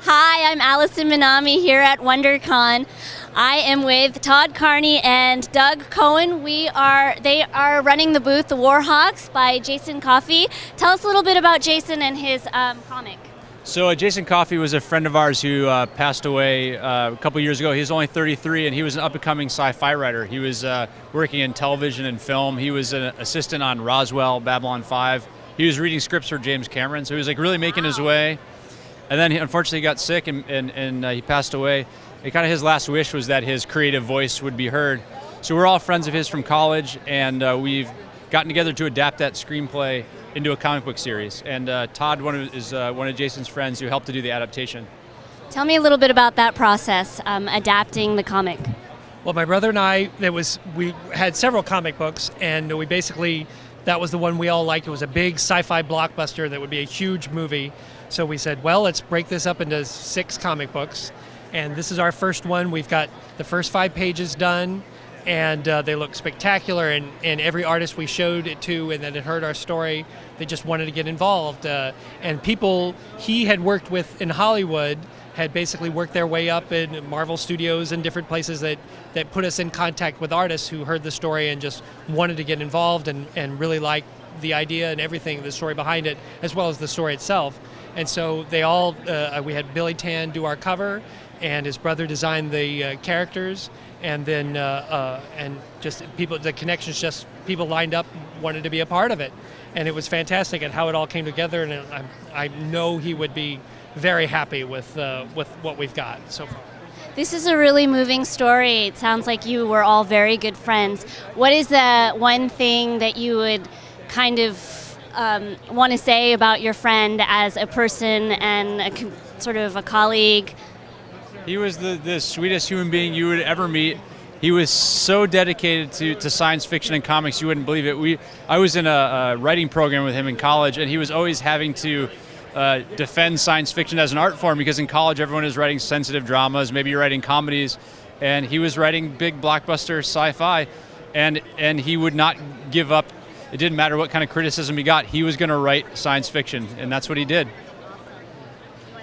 Hi, I'm Alison Minami here at Wondercon. I am with ToddCarney and Doug Cohen. They are running the booth, The Warhawks by Jason Coffey. Tell us a little bit about Jason and his comic. So Jason Coffey was a friend of ours who passed away a couple years ago. He was only 33 and he was an up-and-coming sci-fi writer. He was working in television and film. He was an assistant on Roswell, Babylon 5. He was reading scripts for James Cameron, so he was like really making his way. And then he unfortunately got sick and he passed away. And kind of his last wish was that his creative voice would be heard. So we're all friends of his from college, and we've gotten together to adapt that screenplay into a comic book series. And Todd is one of Jason's friends who helped to do the adaptation. Tell me a little bit about that process, adapting the comic. Well, my brother and I, we had several comic books, and that was the one we all liked. It was a big sci-fi blockbuster that would be a huge movie. So we said, well, let's break this up into 6 comic books. And this is our first one. We've got the first 5 pages done, and they look spectacular. And every artist we showed it to and that had heard our story, they just wanted to get involved. And people he had worked with in Hollywood had basically worked their way up in Marvel Studios and different places that put us in contact with artists who heard the story and just wanted to get involved and really liked the idea and everything, the story behind it, as well as the story itself. And so they all, we had Billy Tan do our cover, and his brother designed the characters, and then and just people, the connections, just people lined up, wanted to be a part of it, and it was fantastic and how it all came together. And I know he would be very happy with what we've got so far. This is a really moving story. It sounds like you were all very good friends. What is the one thing that you would kind of want to say about your friend as a person and sort of a colleague? He was the sweetest human being you would ever meet. He was so dedicated to science fiction and comics, you wouldn't believe it. I was in a writing program with him in college, and he was always having to defend science fiction as an art form, because in college everyone is writing sensitive dramas, maybe you're writing comedies, and he was writing big blockbuster sci-fi, and he would not give up. It didn't matter what kind of criticism he got, he was going to write science fiction, and that's what he did.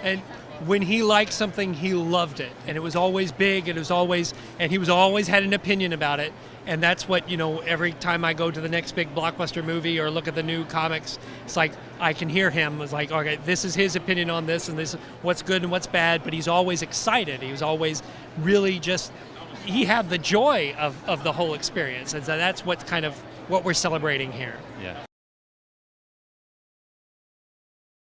And when he liked something, he loved it, and it was always big, and he was always had an opinion about it. And that's what, every time I go to the next big blockbuster movie or look at the new comics, it's like I can hear him. It's like, okay, this is his opinion on this, and this is what's good and what's bad, but he's always excited. He was always really he had the joy of the whole experience. And so that's what we're celebrating here. Yeah.